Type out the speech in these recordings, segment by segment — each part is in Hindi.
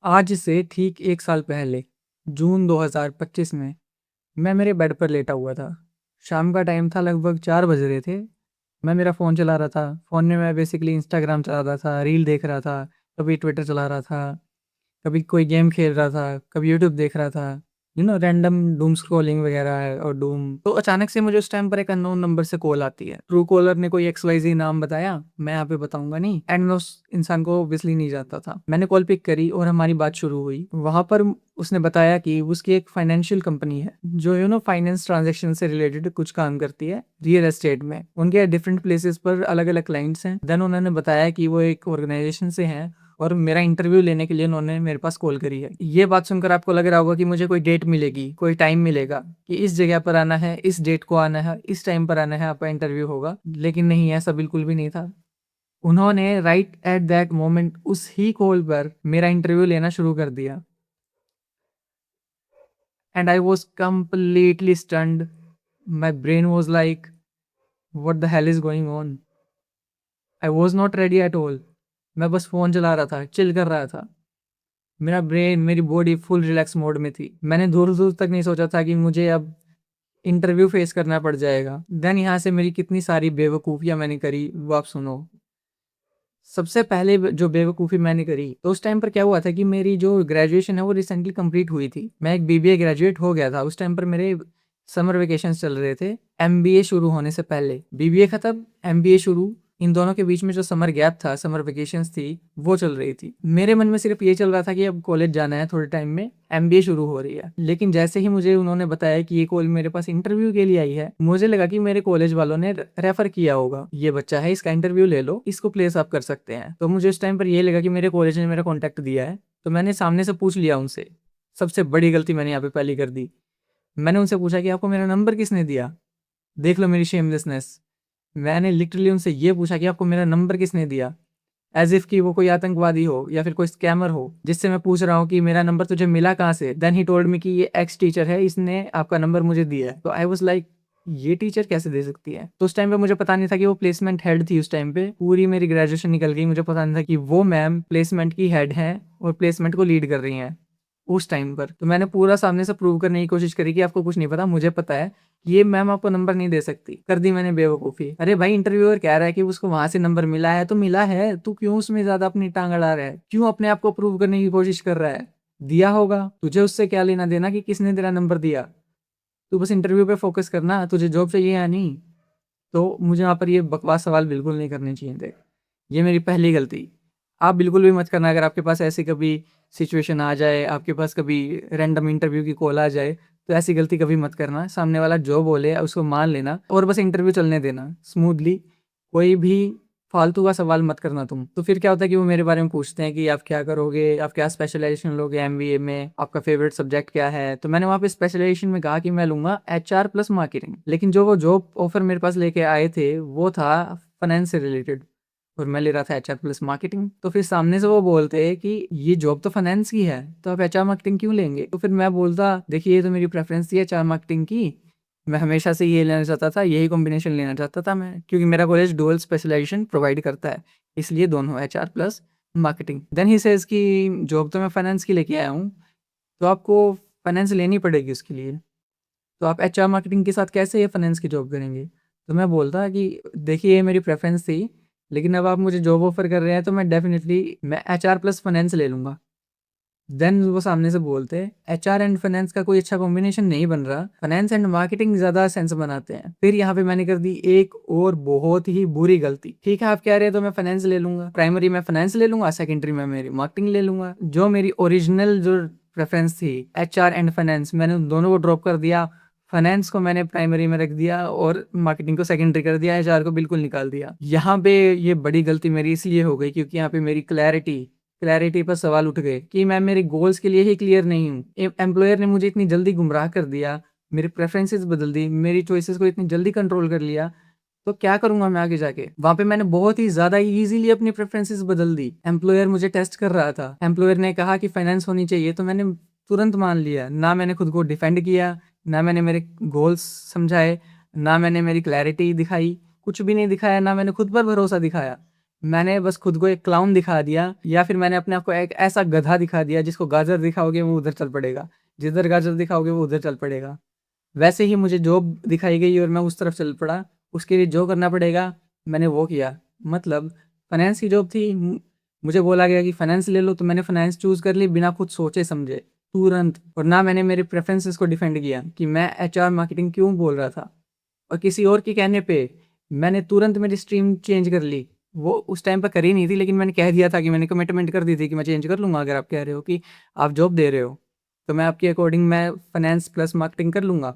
आज से ठीक 1 साल पहले, जून 2025 में, मैं मेरे बेड पर लेटा हुआ था। शाम का टाइम था, लगभग 4 बज रहे थे। मैं मेरा फ़ोन चला रहा था। फ़ोन में मैं बेसिकली इंस्टाग्राम चला रहा था, रील देख रहा था, कभी ट्विटर चला रहा था, कभी कोई गेम खेल रहा था, कभी यूट्यूब देख रहा था। रैंडम डूम स्क्रॉलिंग वगैरह है और डूम। तो अचानक से मुझे उस टाइम पर एक अननोन नंबर से कॉल आती है। ट्रू कॉलर ने कोई XYZ नाम बताया, मैं यहाँ पे बताऊँगा नहीं, एंड मैं उस इंसान को ऑब्वियसली नहीं जानता था। मैंने कॉल पिक करी और हमारी बात शुरू हुई। वहाँ पर उसने बताया कि उसकी एक फाइनेंशियल कंपनी है, जो फाइनेंस ट्रांज़ैक्शन से रिलेटेड कुछ काम करती है रियल एस्टेट में। उनके डिफरेंट प्लेसेस पर अलग-अलग क्लाइंट्स हैं। देन उन्होंने बताया कि वो एक ऑर्गेनाइज़ेशन से हैं और मेरा इंटरव्यू लेने के लिए उन्होंने मेरे पास कॉल करी है। ये बात सुनकर आपको लग रहा होगा कि मुझे कोई डेट मिलेगी, कोई टाइम मिलेगा कि इस जगह पर आना है, इस डेट को आना है, इस टाइम पर आना है, आपका इंटरव्यू होगा। लेकिन नहीं, ऐसा बिल्कुल भी नहीं था। उन्होंने राइट एट दैट मोमेंट उस ही कॉल पर मेरा इंटरव्यू लेना शुरू कर दिया and I was completely stunned. My brain was like, what the hell is going on? I was not ready at all. मैं बस फ़ोन चला रहा था, चिल कर रहा था। मेरा ब्रेन, मेरी बॉडी फुल रिलैक्स मोड में थी। मैंने दूर-दूर तक नहीं सोचा था कि मुझे अब इंटरव्यू फेस करना पड़ जाएगा। देन यहाँ से मेरी कितनी सारी बेवकूफ़ियाँ मैंने करी, वो आप सुनो। सबसे पहले जो बेवकूफ़ी मैंने करी, तो उस टाइम पर क्या हुआ था कि मेरी जो ग्रेजुएशन है वो रिसेंटली कंप्लीट हुई थी। मैं एक BBA ग्रेजुएट हो गया था। उस टाइम पर मेरे समर वेकेशंस चल रहे थे, MBA शुरू होने से पहले। BBA खत्म, MBA शुरू, इन दोनों के बीच में जो समर गैप था, समर वेकेशंस थी, वो चल रही थी। मेरे मन में सिर्फ ये चल रहा था कि अब कॉलेज जाना है थोड़े टाइम में, MBA शुरू हो रही है। लेकिन जैसे ही मुझे उन्होंने बताया कि ये कॉल मेरे पास इंटरव्यू के लिए आई है, मुझे लगा कि मेरे कॉलेज वालों ने रेफर किया होगा, ये बच्चा है, इसका इंटरव्यू ले लो, इसको प्लेस आप कर सकते हैं। तो मुझे उस टाइम पर ये लगा कि मेरे कॉलेज ने मेरा कॉन्टैक्ट दिया है, तो मैंने सामने से पूछ लिया उनसे। सबसे बड़ी गलती मैंने यहाँ पे पहली कर दी। मैंने उनसे पूछा कि आपको मेरा नंबर किसने दिया? देख लो मेरी शेमलेसनेस। मैंने लिटरली उनसे ये पूछा कि आपको मेरा नंबर किसने दिया? एज़ इफ कि वो कोई आतंकवादी हो या फिर कोई स्कैमर हो, जिससे मैं पूछ रहा हूँ कि मेरा नंबर तुझे मिला कहाँ से? देन ही टोल्ड मी कि ये एक्स टीचर है, इसने आपका नंबर मुझे दिया है। तो आई वाज़ लाइक, ये टीचर कैसे दे सकती है? तो उस टाइम पे मुझे पता नहीं था कि वो प्लेसमेंट हेड थी उस टाइम पे। पूरी मेरी ग्रेजुएशन निकल गई, मुझे पता नहीं था कि वो मैम प्लेसमेंट की हेड हैं और प्लेसमेंट को लीड कर रही हैं उस टाइम पर। तो मैंने पूरा सामने से प्रूव करने की कोशिश करी कि आपको कुछ नहीं पता, मुझे पता है। ये मैम आपको नंबर नहीं दे सकती। कर दी मैंने बेवकूफ़ी। अरे भाई, इंटरव्यूअर कह रहा है कि उसको वहाँ से नंबर मिला है, तो मिला है। तू क्यों उसमें ज़्यादा अपनी टाँग अड़ा रहा है? क्यों अपने आप को प्रूव करने की कोशिश कर रहा है? दिया होगा, तुझे उससे क्या लेना-देना कि किसने तेरा नंबर दिया? तू बस इंटरव्यू पे फ़ोकस करना, तुझे जॉब चाहिए या नहीं? तो मुझे वहाँ पर ये बकवास सवाल बिल्कुल नहीं करने चाहिए थे। ये मेरी पहली गलती। आप बिल्कुल भी मत करना, अगर आपके पास ऐसी कभी सिचुएशन आ जाए, आपके पास कभी रैंडम इंटरव्यू की कॉल आ जाए, तो ऐसी गलती कभी मत करना। सामने वाला जो बोले उसको मान लेना और बस इंटरव्यू चलने देना स्मूथली। कोई भी फालतू का सवाल मत करना तुम। तो फिर क्या होता है कि वो मेरे बारे में पूछते हैं कि आप क्या करोगे? आप क्या स्पेशलाइज़ेशन लोगे MBA में? आपका फ़ेवरेट सब्जेक्ट क्या है? तो मैंने वहाँ पे स्पेशलाइज़ेशन में कहा कि मैं लूँगा HR प्लस मार्केटिंग। लेकिन जो वो जॉब ऑफ़र मेरे पास लेके आए थे, वो था फाइनेंस से रिलेटेड और मैं ले रहा था HR प्लस मार्केटिंग। तो फिर सामने से वो बोलते हैं कि ये जॉब तो फाइनेंस की है, तो आप HR मार्केटिंग क्यों लेंगे? तो फिर मैं बोलता, देखिए ये तो मेरी प्रेफ़रेंस थी HR मार्केटिंग की। मैं हमेशा से ये लेना चाहता था, यही कॉम्बिनेशन लेना चाहता था मैं, क्योंकि मेरा कॉलेज डुअल स्पेशलाइज़ेशन प्रोवाइड करता है, इसलिए दोनों HR plus marketing. Then he says कि जॉब तो मैं फाइनेंस की लेके आया हूँ, तो आपको फाइनेंस लेनी पड़ेगी उसके लिए। तो आप HR मार्केटिंग के साथ कैसे ये फाइनेंस की जॉब करेंगे? तो मैं बोलता कि देखिए ये मेरी प्रेफ़रेंस थी, लेकिन अब आप मुझे जॉब ऑफ़र कर रहे हैं तो मैं डेफ़िनिटली मैं HR प्लस फाइनेंस ले लूँगा। देन वो सामने से बोलते हैं, एचआर एंड फाइनेंस का कोई अच्छा कॉम्बिनेशन नहीं बन रहा, फाइनेंस एंड मार्केटिंग ज़्यादा सेंस बनाते हैं। फिर यहाँ पे मैंने कर दी एक और बहुत ही बुरी गलती। ठीक है, आप कह रहे हैं तो मैं फाइनेंस ले लूँगा, प्राइमरी में फाइनेंस ले लूँगा, सेकेंडरी में मेरी मार्केटिंग ले लूँगा। जो मेरी ओरिजिनल जो प्रेफ़रेंस थी एचआर एंड फाइनेंस, मैंने उन दोनों को ड्रॉप कर दिया। फाइनेंस को मैंने प्राइमरी में रख दिया और मार्केटिंग को सेकेंडरी कर दिया, एचआर को बिल्कुल निकाल दिया। यहाँ पे ये बड़ी गलती मेरी इसलिए हो गई क्योंकि यहाँ पे मेरी क्लैरिटी पर सवाल उठ गए कि मैं मेरे गोल्स के लिए ही क्लियर नहीं हूँ। एम्प्लॉयर ने मुझे इतनी जल्दी गुमराह कर दिया, मेरी प्रेफ़रेंसेस बदल दी, मेरी चॉइसेस को इतनी जल्दी कंट्रोल कर लिया, तो क्या करूँगा मैं आगे जाके? वहाँ पे मैंने बहुत ही ज़्यादा ईज़िली अपनी प्रेफ़रेंसेस बदल दी। एम्प्लॉयर मुझे टेस्ट कर रहा था। एम्प्लॉयर ने कहा कि फाइनेंस होनी चाहिए, तो मैंने तुरंत मान लिया। ना मैंने खुद को डिफेंड किया, ना मैंने मेरे गोल्स समझाए, ना मैंने मेरी क्लैरिटी दिखाई, कुछ भी नहीं दिखाया, ना मैंने खुद पर भरोसा दिखाया। मैंने बस खुद को एक क्लाउन दिखा दिया, या फिर मैंने अपने आप को एक ऐसा गधा दिखा दिया जिसको गाजर दिखाओगे वो उधर चल पड़ेगा, जिधर गाजर दिखाओगे वो उधर चल पड़ेगा। वैसे ही मुझे जॉब दिखाई गई और मैं उस तरफ चल पड़ा। उसके लिए जो करना पड़ेगा मैंने वो किया। मतलब फाइनेंस की जॉब थी, मुझे बोला गया कि फाइनेंस ले लो, तो मैंने फाइनेंस चूज़ कर ली बिना कुछ सोचे समझे, तुरंत। और ना मैंने मेरे प्रेफरेंसेस को डिफेंड किया कि मैं एचआर मार्केटिंग क्यों बोल रहा था। और किसी और के कहने पे मैंने तुरंत मेरी स्ट्रीम चेंज कर ली। वो उस टाइम पे करी नहीं थी, लेकिन मैंने कह दिया था कि मैंने कमिटमेंट कर दी थी कि मैं चेंज कर लूँगा, अगर आप कह रहे हो कि आप जॉब दे रहे हो, तो मैं आपके अकॉर्डिंग मैं फाइनेंस प्लस मार्केटिंग कर लूँगा।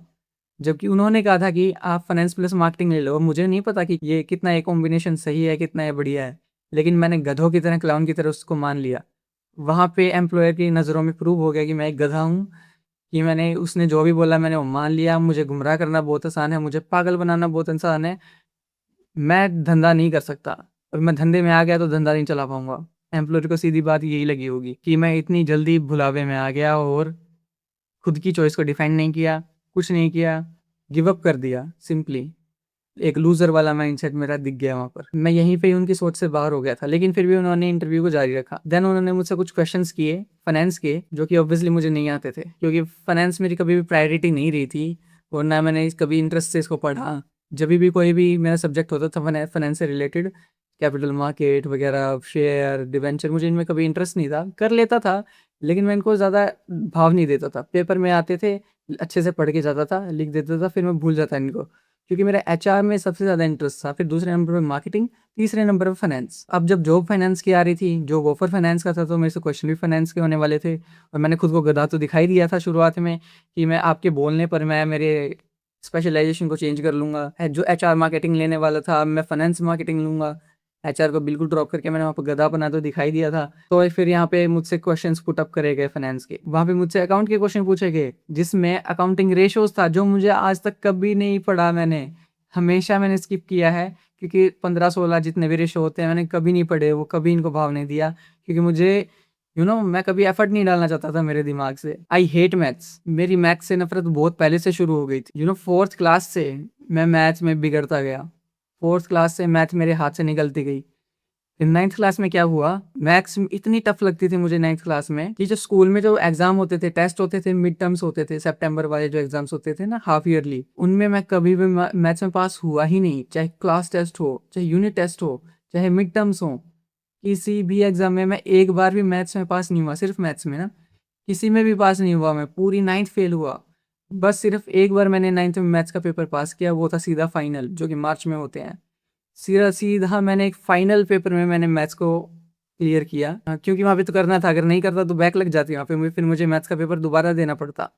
जबकि उन्होंने कहा था कि आप फाइनेंस प्लस मार्केटिंग ले लो। मुझे नहीं पता कि ये कितना ये कॉम्बिनेशन सही है, कितना ये बढ़िया है। लेकिन मैंने गधों की तरह, क्लाउन की तरह उसको मान लिया। वहाँ पे एम्प्लॉयर की नज़रों में प्रूव हो गया कि मैं एक गधा हूँ, कि मैंने उसने जो भी बोला मैंने वो मान लिया। मुझे गुमराह करना बहुत आसान है, मुझे पागल बनाना बहुत आसान है। मैं धंधा नहीं कर सकता। और मैं धंधे में आ गया तो धंधा नहीं चला पाऊँगा। एम्प्लॉयर को सीधी बात यही लगी होगी कि मैं इतनी जल्दी भुलावे में आ गया और खुद की चॉइस को डिफाइन नहीं किया, कुछ नहीं किया, गिव अप कर दिया सिंपली। एक लूज़र वाला माइंडसेट मेरा दिख गया वहाँ पर। मैं यहीं पे ही उनकी सोच से बाहर हो गया था, लेकिन फिर भी उन्होंने इंटरव्यू को जारी रखा। देन उन्होंने मुझसे कुछ क्वेश्चंस किए फाइनेंस के, जो कि ऑब्वियसली मुझे नहीं आते थे, क्योंकि फाइनेंस मेरी कभी भी प्रायोरिटी नहीं रही थी और ना मैंने कभी इंटरेस्ट से इसको पढ़ा। जब भी कोई भी मेरा सब्जेक्ट होता था फाइनेंस से रिलेटेड, कैपिटल मार्केट वगैरह, शेयर, डिवेंचर, मुझे इनमें कभी इंटरेस्ट नहीं था। कर लेता था, लेकिन मैं इनको ज़्यादा भाव नहीं देता था। पेपर में आते थे, अच्छे से पढ़ के जाता था, लिख देता था, फिर मैं भूल जाता इनको, क्योंकि मेरा एचआर में सबसे ज़्यादा इंटरेस्ट था। फिर दूसरे नंबर पे मार्केटिंग, तीसरे नंबर पे फाइनेंस। अब जब जॉब फाइनेंस की आ रही थी, जॉब ऑफर फाइनेंस का था, तो मेरे से क्वेश्चन भी फाइनेंस के होने वाले थे। और मैंने खुद को गधा तो दिखाई दिया था शुरुआत में कि मैं आपके बोलने पर मैं मेरे स्पेशलाइजेशन को चेंज कर लूँगा। जो एचआर मार्केटिंग लेने वाला था, अब मैं फाइनेंस मार्केटिंग लूँगा। एचआर को बिल्कुल ड्रॉप करके मैंने वहाँ पे गधा बना तो दिखाई दिया था। तो फिर यहाँ पे मुझसे क्वेश्चंस पुट अप करे गए फाइनेंस के। वहाँ पे मुझसे अकाउंट के क्वेश्चन पूछे गए, जिसमें अकाउंटिंग रेशियोज था, जो मुझे आज तक कभी नहीं पढ़ा मैंने। हमेशा मैंने स्किप किया है, क्योंकि 15-16 जितने भी रेशो होते हैं मैंने कभी नहीं पढ़े, वो कभी इनको भाव नहीं दिया, क्योंकि मुझे मैं कभी एफर्ट नहीं डालना चाहता था मेरे दिमाग से। I hate maths. मेरी मैथ्स से नफरत बहुत पहले से शुरू हो गई थी। फोर्थ क्लास से मैं मैथ्स में बिगड़ता गया। फोर्थ क्लास से मैथ मेरे हाथ से निकलती गई। फिर 9th क्लास में क्या हुआ, मैथ्स इतनी टफ लगती थी मुझे 9th क्लास में, कि जो स्कूल में जो एग्जाम होते थे, टेस्ट होते थे, मिड टर्म्स होते थे, सितंबर वाले जो एग्जाम्स होते थे ना, हाफ ईयरली, उनमें मैं कभी भी मैथ्स में पास हुआ ही नहीं। चाहे क्लास टेस्ट हो, चाहे यूनिट टेस्ट हो, चाहे मिड टर्म्स हो, किसी भी एग्जाम में मैं एक बार भी मैथ्स में पास नहीं हुआ। सिर्फ मैथ्स में ना, किसी में भी पास नहीं हुआ। मैं पूरी 9th फेल हुआ। बस सिर्फ एक बार मैंने 9th में मैथ्स का पेपर पास किया, वो था सीधा फाइनल, जो कि मार्च में होते हैं। सीधा सीधा मैंने एक फाइनल पेपर में मैंने मैथ्स को क्लियर किया। क्योंकि वहाँ पे तो करना था, अगर नहीं करता तो बैक लग जाती वहाँ पे, फिर मुझे मैथ्स का पेपर दोबारा देना पड़ता।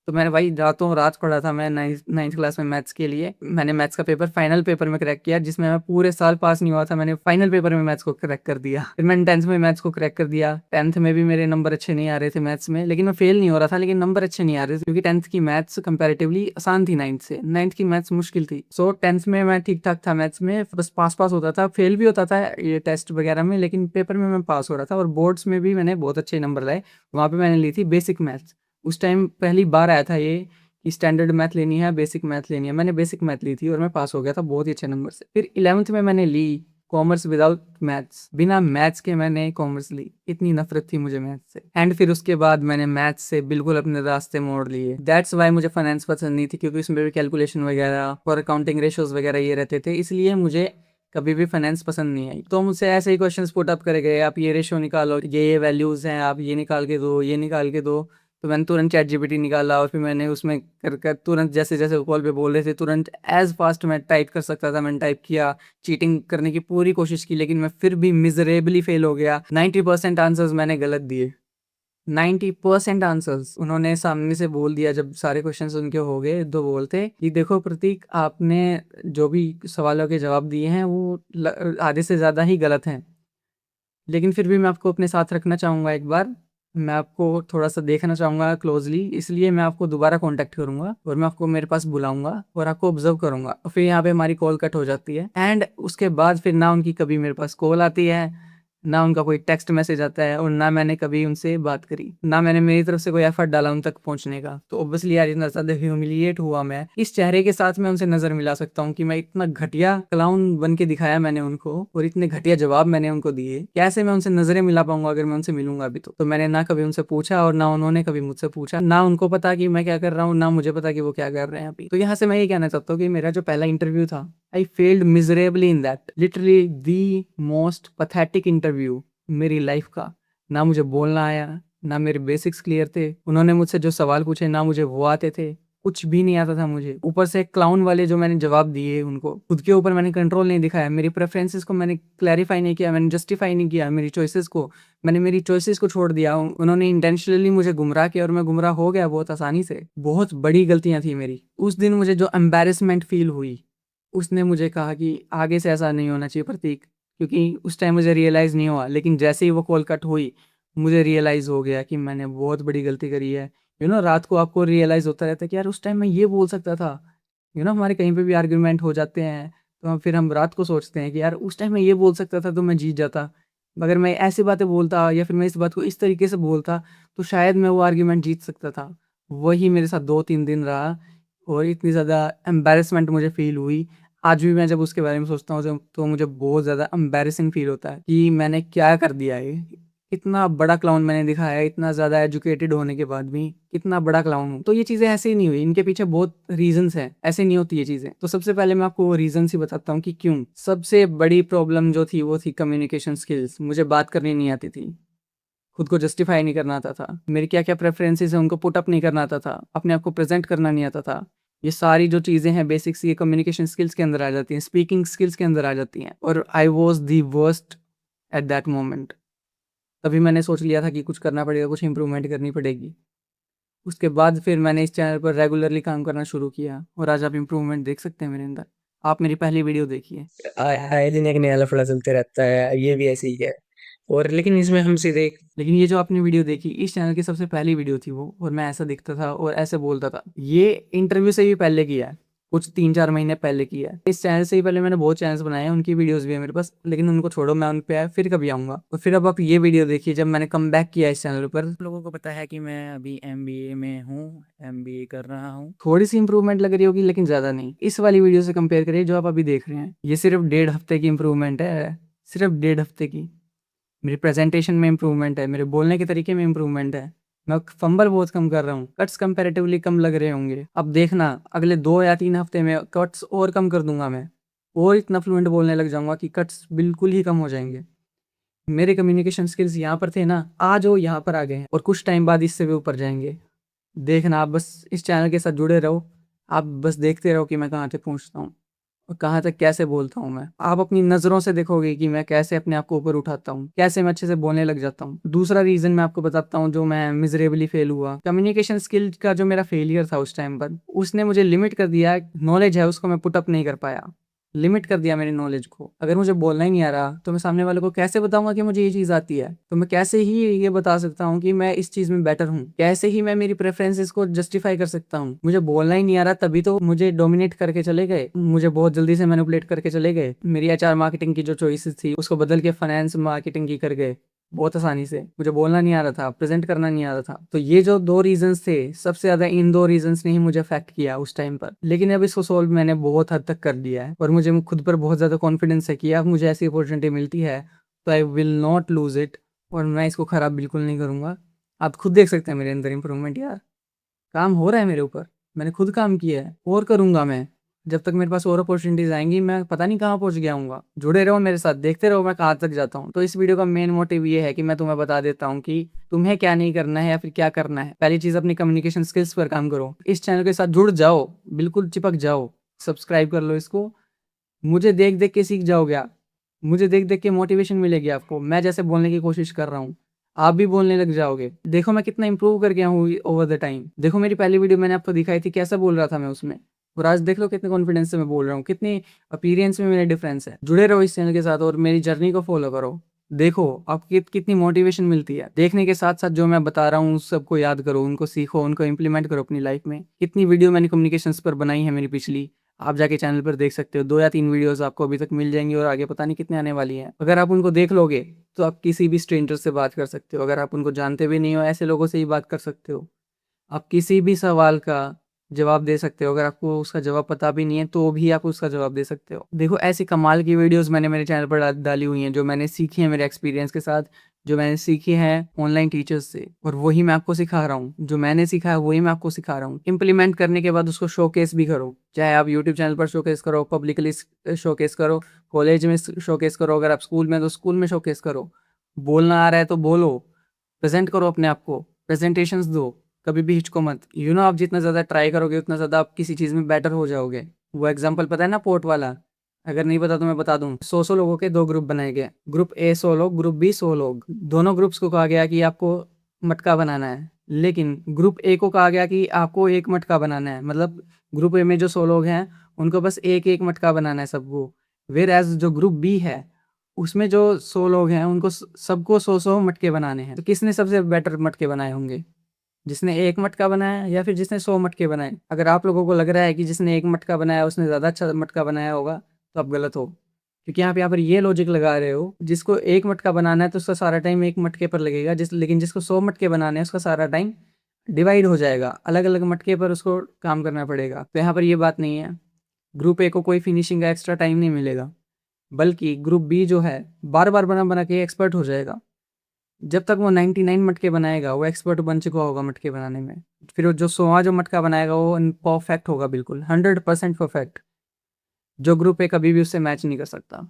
तो मैंने भाई रातों रात पढ़ा था मैं 9th क्लास में मैथ्स के लिए। मैंने मैथ्स का पेपर फाइनल पेपर में क्रैक किया, जिसमें मैं पूरे साल पास नहीं हुआ था, मैंने फाइनल पेपर में मैथ्स को क्रैक कर दिया। फिर मैंने 10th में मैथ्स को क्रैक कर दिया। 10th में भी मेरे नंबर अच्छे नहीं आ रहे थे मैथ्स में, लेकिन मैं फेल नहीं हो रहा था, लेकिन नंबर अच्छे नहीं आ रहे थे, क्योंकि 10th की मैथ्स कंपैरेटिवली आसान थी 9th से। 9th की मैथ्स मुश्किल थी। सो 10th में मैं ठीक ठाक था मैथ्स में, बस पास पास होता था, फेल भी होता था ये टेस्ट वगैरह में, लेकिन पेपर में मैं पास हो रहा था। और बोर्ड्स में भी मैंने बहुत अच्छे नंबर लाए। वहाँ पे मैंने ली थी बेसिक मैथ्स। उस टाइम पहली बार आया था ये कि स्टैंडर्ड मैथ लेनी है, बेसिक मैथ लेनी है। मैंने बेसिक मैथ ली थी और मैं पास हो गया था बहुत ही अच्छे नंबर से। फिर 11th में मैंने ली कॉमर्स विदाउट मैथ्स, बिना मैथ्स के मैंने कॉमर्स ली। इतनी नफरत थी मुझे मैथ्स से। एंड फिर उसके बाद मैंने मैथ्स से बिल्कुल अपने रास्ते मोड़ लिए। दैट्स वाई मुझे फाइनेंस पसंद नहीं थी, क्योंकि उसमें भी कैलकुलेशन वगैरह और अकाउंटिंग रेशोज वगैरह ये रहते थे, इसलिए मुझे कभी भी फाइनेंस पसंद नहीं आई। तो मुझसे ऐसे ही क्वेश्चंस पुट अप करे गए, आप ये रेशो निकालो, ये वैल्यूज हैं, आप ये निकाल के दो, ये निकाल के दो। तो मैंने तुरंत चैट जीपीटी निकाला और फिर मैंने उसमें कर तुरंत, जैसे जैसे कॉल पे बोल रहे थे, तुरंत एज फास्ट मैं टाइप कर सकता था, मैंने टाइप किया। चीटिंग करने की पूरी कोशिश की, लेकिन मैं फिर भी मिजरेबली फेल हो गया। 90% आंसर्स मैंने गलत दिए। 90% आंसर्स उन्होंने सामने से बोल दिया। जब सारे क्वेश्चंस उनके हो गए, तो बोलते कि देखो प्रतीक, आपने जो भी सवालों के जवाब दिए हैं वो आधे से ज़्यादा ही गलत हैं, लेकिन फिर भी मैं आपको अपने साथ रखना चाहूँगा एक बार। मैं आपको थोड़ा-सा देखना चाहूँगा क्लोज़ली, इसलिए मैं आपको दोबारा कॉन्टैक्ट करूँगा और मैं आपको मेरे पास बुलाऊँगा और आपको ऑब्ज़र्व करूँगा। और फिर यहाँ पे हमारी कॉल कट हो जाती है, एंड उसके बाद फिर ना उनकी कभी मेरे पास कॉल आती है, ना उनका कोई टेक्स्ट मैसेज आता है और ना मैंने कभी उनसे बात करी, ना मैंने मेरी तरफ से कोई एफर्ट डाला उन तक पहुंचने का। तो ऑब्वियसली यार इतना ज़्यादा ह्यूमिलिएट हुआ मैं। इस चेहरे के साथ मैं उनसे नज़र मिला सकता हूँ कि मैं इतना घटिया क्लाउन बन के दिखाया मैंने उनको और इतने घटिया जवाब मैंने उनको दिए। कैसे मैं उनसे नज़रें मिला पाऊंगा अगर मैं उनसे मिलूंगा अभी? तो मैंने ना कभी उनसे पूछा और ना उन्होंने कभी मुझसे पूछा। ना उनको पता कि मैं क्या कर रहा हूँ, ना मुझे पता कि वो क्या कर रहे हैं अभी। तो यहाँ से मैं ये कहना चाहता हूँ कि मेरा जो पहला इंटरव्यू था, I failed miserably in that, literally the most pathetic interview मेरी लाइफ का। ना मुझे बोलना आया, ना मेरे बेसिक्स क्लियर थे। उन्होंने मुझसे जो सवाल पूछे ना मुझे वो आते थे, कुछ भी नहीं आता था मुझे। ऊपर से क्लाउन वाले जो मैंने जवाब दिए उनको, खुद के ऊपर मैंने कंट्रोल नहीं दिखाया, मेरी प्रेफरेंसेस को मैंने क्लैरिफाई नहीं किया, मैंने जस्टिफाई नहीं किया मेरी चॉइसेस को, मैंने मेरी चॉइसेस को छोड़ दिया। उन्होंने इंटेंशनली मुझे गुमराह किया और मैं गुमराह हो गया बहुत आसानी से। बहुत बड़ी गलतियां थी मेरी। उस दिन मुझे जो एम्बैरेसमेंट फील हुई, उसने मुझे कहा कि आगे से ऐसा नहीं होना चाहिए प्रतीक, क्योंकि उस टाइम मुझे रियलाइज़ नहीं हुआ, लेकिन जैसे ही वो कॉल कट हुई मुझे रियलाइज़ हो गया कि मैंने बहुत बड़ी गलती करी है। रात को आपको रियलाइज़ होता रहता है कि यार उस टाइम मैं ये बोल सकता था। हमारे कहीं पे भी आर्ग्यूमेंट हो जाते हैं तो हम रात को सोचते हैं कि यार उस टाइम मैं ये बोल सकता था तो मैं जीत जाता। अगर मैं ऐसी बातें बोलता या फिर मैं इस बात को इस तरीके से बोलता तो शायद मैं वो आर्ग्यूमेंट जीत सकता था। वही मेरे साथ 2-3 दिन रहा और इतनी ज़्यादा एम्बैरेसमेंट मुझे फ़ील हुई। आज भी मैं जब उसके बारे में सोचता हूँ तो मुझे बहुत ज़्यादा एम्बैरेसिंग फ़ील होता है कि मैंने क्या कर दिया ये। इतना बड़ा क्लाउन मैंने दिखाया है, इतना ज़्यादा एजुकेटेड होने के बाद भी इतना बड़ा क्लाउन हूँ। तो ये चीज़ें ऐसे ही नहीं हुई, इनके पीछे बहुत रीज़न्स हैं, ऐसे नहीं होती ये चीज़ें। तो सबसे पहले मैं आपको वो रीज़न्स ही बताता हूँ कि क्यों। सबसे बड़ी प्रॉब्लम जो थी वो थी कम्युनिकेशन स्किल्स। मुझे बात करनी नहीं आती थी, खुद को जस्टिफाई नहीं करना आता था, मेरी क्या-क्या प्रेफ़रेंसेस हैं उनको पुट अप नहीं करना आता था, अपने आप को प्रेज़ेंट करना नहीं आता था। ये सारी जो चीज़ें हैं बेसिक्स, ये कम्युनिकेशन स्किल्स के अंदर आ जाती हैं, स्पीकिंग स्किल्स के अंदर आ जाती हैं और I was the worst at that moment. तभी मैंने सोच लिया था कि कुछ करना पड़ेगा, कुछ इम्प्रूवमेंट करनी पड़ेगी। उसके बाद फिर मैंने इस चैनल पर रेगुलरली काम करना शुरू किया और आज आप इम्प्रूवमेंट देख सकते हैं मेरे अंदर। आप मेरी पहली वीडियो देखिए। आए दिन एक नया लफड़ा चलते रहता है, ये भी ऐसे ही है। और लेकिन इसमें हम सीधे लेकिन ये जो आपने वीडियो देखी, इस चैनल की सबसे पहली वीडियो थी वो, और मैं ऐसा दिखता था और ऐसे बोलता था। ये इंटरव्यू से भी पहले किया है, कुछ 3-4 महीने पहले किया है। इस चैनल से ही पहले मैंने बहुत चैनल्स बनाए हैं, उनकी वीडियोस भी है मेरे पास, लेकिन उनको छोड़ो, मैं उन पे फिर कभी आऊँगा। और फिर अब आप ये वीडियो देखिए जब मैंने कमबैक किया इस चैनल पर। आप लोगों को पता है कि मैं अभी एमबीए में हूँ, एमबीए कर रहा हूँ। थोड़ी-सी इम्प्रूवमेंट लग रही होगी लेकिन ज़्यादा नहीं। इस वाली वीडियो से कंपेयर करिए जो आप अभी देख रहे हैं। ये सिर्फ़ 1.5 हफ्ते की इम्प्रूवमेंट है, सिर्फ़ 1.5 हफ्ते की। मेरी प्रेज़ेंटेशन में इम्प्रूवमेंट है, मेरे बोलने के तरीके में इम्प्रूवमेंट है। मैं फंबल बहुत कम कर रहा हूँ, कट्स कंपैरेटिवली कम लग रहे होंगे। अब देखना अगले 2 या 3 हफ्ते में कट्स और कम कर दूँगा मैं, और इतना फ्लुएंट बोलने लग जाऊँगा कि कट्स बिल्कुल ही कम हो जाएँगे। मेरे कम्युनिकेशन स्किल्स यहाँ पर थे ना, आज वो यहाँ पर आ गए हैं और कुछ टाइम बाद इससे भी ऊपर जाएँगे। देखना, आप बस इस चैनल के साथ जुड़े रहो, आप बस देखते रहो कि मैं कहाँ तक पहुँचता हूँ और कहाँ तक कैसे बोलता हूँ मैं। आप अपनी नज़रों से देखोगे कि मैं कैसे अपने आप को ऊपर उठाता हूँ, कैसे मैं अच्छे से बोलने लग जाता हूँ। दूसरा रीज़न मैं आपको बताता हूँ जो मैं मिज़रेबली फ़ेल हुआ। कम्युनिकेशन स्किल का जो मेरा फेलियर था उस टाइम पर, उसने मुझे लिमिट कर दिया। नॉलेज है उसको मैं पुट अप नहीं कर पाया, लिमिट कर दिया मेरी नॉलेज को। अगर मुझे बोलना ही नहीं आ रहा तो मैं सामने वाले को कैसे बताऊँगा कि मुझे ये चीज़ आती है? तो मैं कैसे ही ये बता सकता हूँ कि मैं इस चीज़ में बेटर हूँ? कैसे ही मैं मेरी प्रेफ़रेंसेस को जस्टिफ़ाई कर सकता हूँ? मुझे बोलना ही नहीं आ रहा तभी तो मुझे डोमिनेट करके चले गए। मुझे बहुत जल्दी से मैनिपुलेट करके चले गए। मेरी एचआर मार्केटिंग की जो चॉइसेस थी उसको बदल के फाइनेंस मार्केटिंग की कर गए। बहुत आसानी से। मुझे बोलना नहीं आ रहा था, प्रेज़ेंट करना नहीं आ रहा था। तो ये जो 2 रीज़न्स थे, सबसे ज़्यादा इन 2 रीज़न्स ने ही मुझे अफ़ेक्ट किया उस टाइम पर। लेकिन अब इसको सॉल्व मैंने बहुत हद तक कर दिया है और मुझे खुद पर बहुत ज़्यादा कॉन्फिडेंस है कि अब मुझे ऐसी अपॉर्चुनिटी मिलती है तो I will not lose it और मैं इसको ख़राब बिल्कुल नहीं करूँगा। आप खुद देख सकते हैं मेरे अंदर इम्प्रूवमेंट यार। काम हो रहा है मेरे ऊपर, मैंने खुद काम किया है और करूँगा मैं। जब तक मेरे पास और अपॉर्च्युनिटीज़ आएँगी मैं पता नहीं कहाँ पहुँच गया हूँगा। जुड़े रहो मेरे साथ, देखते रहो मैं कहाँ तक जाता हूँ। तो इस वीडियो का मेन मोटिव ये है कि मैं तुम्हें बता देता हूँ कि तुम्हें क्या नहीं करना है या फिर क्या करना है। पहली चीज़ अपनी कम्युनिकेशन स्किल्स पर काम करो। इस चैनल के साथ जुड़ जाओ, बिल्कुल चिपक जाओ। सब्सक्राइब कर लो इसको। मुझे देख-देख के सीख जाओगे आप। मुझे देख-देख के मोटिवेशन मिलेगी आपको। मैं जैसे बोलने की कोशिश कर रहा हूँ, आप भी बोलने लग जाओगे। देखो मैं कितना इम्प्रूव कर गया हूँ ओवर द टाइम। देखो मेरी पहली वीडियो मैंने आपको दिखाई थी, कैसा बोल रहा था मैं उसमें। और आज देख लो कितने कॉन्फिडेंस से मैं बोल रहा हूँ, कितनी अपीयरेंस में मेरा डिफरेंस है। जुड़े रहो इस चैनल के साथ और मेरी जर्नी को फॉलो करो। देखो आपको कितनी मोटिवेशन मिलती है। देखने के साथ-साथ जो मैं बता रहा हूँ, उस सबको याद करो, उनको सीखो, उनको इम्प्लीमेंट करो अपनी लाइफ में। कितनी वीडियो मैंने कम्युनिकेशंस पर बनाई है मेरी पिछली। आप जाके चैनल पर देख सकते हो, 2 या 3 वीडियोस आपको अभी तक मिल जाएंगी और आगे पता नहीं कितने आने वाली हैं। अगर आप उनको देख लोगे तो आप किसी भी स्ट्रेंजर से बात कर सकते हो। अगर आप उनको जानते भी नहीं हो, ऐसे लोगों से ही बात कर सकते हो। आप किसी भी सवाल का जवाब दे सकते हो। अगर आपको उसका जवाब पता भी नहीं है तो भी आप उसका जवाब दे सकते हो। देखो, ऐसी कमाल की वीडियोस मैंने मेरे चैनल पर डाली हुई हैं, जो मैंने सीखी है मेरे एक्सपीरियंस के साथ, जो मैंने सीखी है ऑनलाइन टीचर्स से, और वही मैं आपको सिखा रहा हूँ। जो मैंने सीखा है वही मैं आपको सिखा रहा हूँ। इम्प्लीमेंट करने के बाद उसको शोकेस भी करो, चाहे आप यूट्यूब चैनल पर शोकेस करो, पब्लिकली शोकेस करो, कॉलेज में शोकेस करो, अगर आप स्कूल में तो स्कूल में शोकेस करो। बोलना आ रहा है तो बोलो, प्रेजेंट करो अपने आप को, प्रेजेंटेशंस दो, कभी भी हिचको मत। आप जितना ज़्यादा ट्राई करोगे उतना ज़्यादा आप किसी चीज़ में बेटर हो जाओगे। वो एग्जाम्पल पता है ना, पोर्ट वाला? अगर नहीं पता तो मैं बता दूं। 100 लोगों के 2 ग्रुप बनाए गए, ग्रुप ए 100 लोग, ग्रुप बी 100 लोग। दोनों ग्रुप्स को कहा गया कि आपको मटका बनाना है, लेकिन ग्रुप ए को कहा गया कि आपको एक मटका बनाना है। मतलब ग्रुप ए में जो 100 लोग हैं उनको बस एक एक मटका बनाना है सबको। वेर एज जो ग्रुप बी है उसमें जो 100 लोग हैं उनको सबको 100 मटके बनाने हैं। तो किसने सबसे बेटर मटके बनाए होंगे? जिसने एक मटका बनाया या फिर जिसने 100 मटके बनाए? अगर आप लोगों को लग रहा है कि जिसने एक मटका बनाया उसने ज़्यादा अच्छा मटका बनाया होगा तो आप गलत हो। क्योंकि आप यहाँ पर ये लॉजिक लगा रहे हो, जिसको एक मटका बनाना है तो उसका सारा टाइम एक मटके पर लगेगा, लेकिन जिसको 100 मटके बनाने हैं उसका सारा टाइम डिवाइड हो जाएगा, अलग अलग मटके पर उसको काम करना पड़ेगा। तो यहाँ पर ये बात नहीं है। ग्रुप ए को कोई फिनिशिंग का एक्स्ट्रा टाइम नहीं मिलेगा, बल्कि ग्रुप बी जो है बार बार बना बना के एक्सपर्ट हो जाएगा। जब तक वो 99 मटके बनाएगा वो एक्सपर्ट बन चुका होगा मटके बनाने में। फिर वो जो 100वां जो मटका बनाएगा वो परफेक्ट होगा, बिल्कुल 100% परफेक्ट, जो ग्रुप ए कभी भी उससे मैच नहीं कर सकता।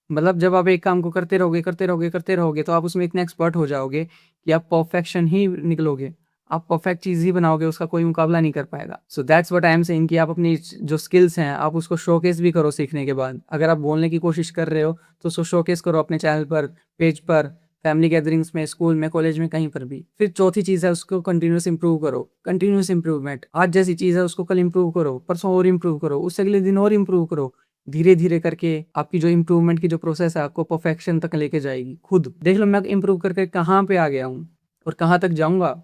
मतलब जब आप एक काम को करते रहोगे करते रहोगे करते रहोगे तो आप उसमें इतने एक्सपर्ट हो जाओगे कि आप परफेक्शन ही निकलोगे। आप परफेक्ट चीज़ ही बनाओगे, उसका कोई मुकाबला नहीं कर पाएगा। So that's what I am saying कि आप अपनी जो स्किल्स हैं आप उसको शोकेस भी करो सीखने के बाद। अगर आप बोलने की कोशिश कर रहे हो तो उसको शोकेस करो अपने चैनल पर, पेज पर, फैमिली गैदरिंग्स में, स्कूल में, कॉलेज में, कहीं पर भी। फिर चौथी चीज़ है उसको कंटिन्यूस इंप्रूव करो। कंटिन्यूस इंप्रूवमेंट, आज जैसी चीज़ है उसको कल इंप्रूव करो, परसों और इंप्रूव करो, उससे अगले दिन और इंप्रूव करो। धीरे धीरे करके आपकी जो इम्प्रूवमेंट की जो प्रोसेस है आपको परफेक्शन तक लेके जाएगी। खुद देख लो मैं इम्प्रूव करके कहाँ पे आ गया हूँ और कहाँ तक जाऊँगा।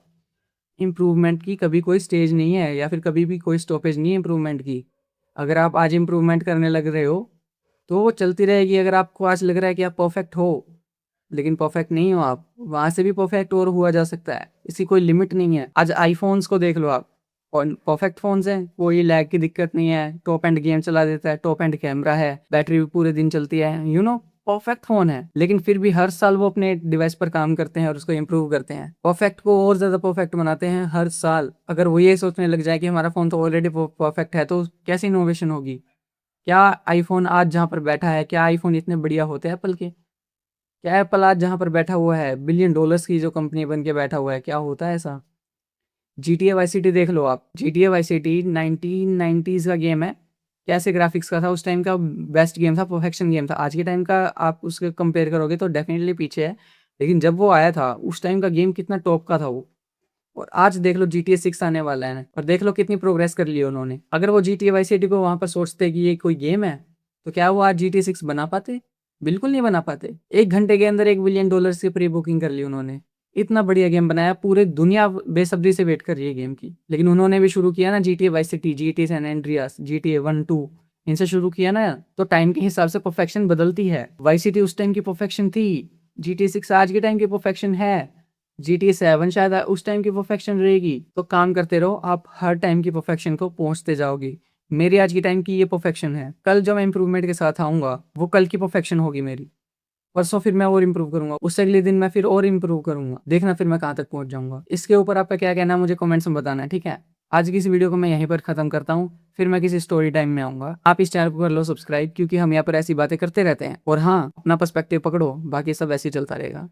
इम्प्रूवमेंट की कभी कोई स्टेज नहीं है या फिर कभी भी कोई स्टॉपेज नहीं है इम्प्रूवमेंट की। अगर आप आज इम्प्रूवमेंट करने लग रहे हो तो वो चलती रहेगी। अगर आपको आज लग रहा है कि आप परफेक्ट हो, लेकिन परफेक्ट नहीं हो आप, वहाँ से भी परफेक्ट और हुआ जा सकता है। इसकी कोई लिमिट नहीं है। आज आईफोन्स को देख लो आप, परफेक्ट फ़ोन्स हैं, कोई लैग की दिक्कत नहीं है, टॉप एंड गेम चला देता है, टॉप एंड कैमरा है, बैटरी भी पूरे दिन चलती है, परफेक्ट फ़ोन है। लेकिन फिर भी हर साल वो अपने डिवाइस पर काम करते हैं और उसको इम्प्रूव करते हैं, परफेक्ट को और ज़्यादा परफेक्ट बनाते हैं हर साल। अगर वो ये सोचने लग जाए कि हमारा फ़ोन तो ऑलरेडी परफेक्ट है तो कैसी इनोवेशन होगी? क्या आईफोन आज जहाँ पर बैठा है, क्या आईफोन इतने बढ़िया होते हैं एप्पल के? क्या एप्पल आज जहाँ पर बैठा हुआ है, बिलियन डॉलर्स की जो कंपनी बन के बैठा हुआ है, क्या होता है ऐसा? GTA वाई सिटी देख लो आप। GTA वाई सिटी 1990s का गेम है। कैसे ग्राफिक्स का था उस टाइम का, बेस्ट गेम था, परफेक्शन गेम था। आज के टाइम का आप उसके कंपेयर करोगे तो डेफिनेटली पीछे है, लेकिन जब वो आया था उस टाइम का गेम कितना टॉप का था वो। और आज देख लो GTA 6 आने वाला है और देख लो कितनी प्रोग्रेस कर ली है उन्होंने। अगर वो GTA वाई सिटी को वहाँ पर सोचते कि ये कोई गेम है तो क्या वो आज GTA 6 बना पाते? बिल्कुल नहीं बना पाते। 1 घंटे के अंदर 1 बिलियन डॉलर्स की प्री बुकिंग कर ली उन्होंने। इतना बढ़िया गेम बनाया, पूरे दुनिया बेसब्री से वेट कर रही है गेम की। लेकिन उन्होंने भी शुरू किया ना GTA Vice City, GTA San Andreas, GTA 1, 2, इनसे शुरू किया ना, तो टाइम के हिसाब से परफेक्शन बदलती है। वाई सिटी उस टाइम की परफेक्शन थी, GTA 6 आज के टाइम की परफेक्शन है, GTA 7 शायद उस टाइम की परफेक्शन रहेगी। तो काम करते रहो, आप हर टाइम की परफेक्शन को पहुंचते जाओगे। मेरी आज की टाइम की ये परफेक्शन है, कल जो मैं इंप्रूवमेंट के साथ आऊँगा वो कल की परफेक्शन होगी मेरी। परसों फिर मैं और इम्प्रूव करूँगा, उससे अगले दिन मैं फिर और इम्प्रूव करूँगा। देखना फिर मैं कहाँ तक पहुँच जाऊँगा। इसके ऊपर आपका क्या कहना है मुझे कमेंट्स में बताना है, ठीक है? आज की इस वीडियो को मैं यहीं पर ख़त्म करता हूँ, फिर मैं किसी स्टोरी टाइम में आऊँगा। आप इस चैनल को कर लो सब्सक्राइब, क्योंकि हम यहाँ पर ऐसी बातें करते रहते हैं। और हाँ, अपना पर्सपेक्टिव पकड़ो, बाकी सब ऐसे ही चलता रहेगा।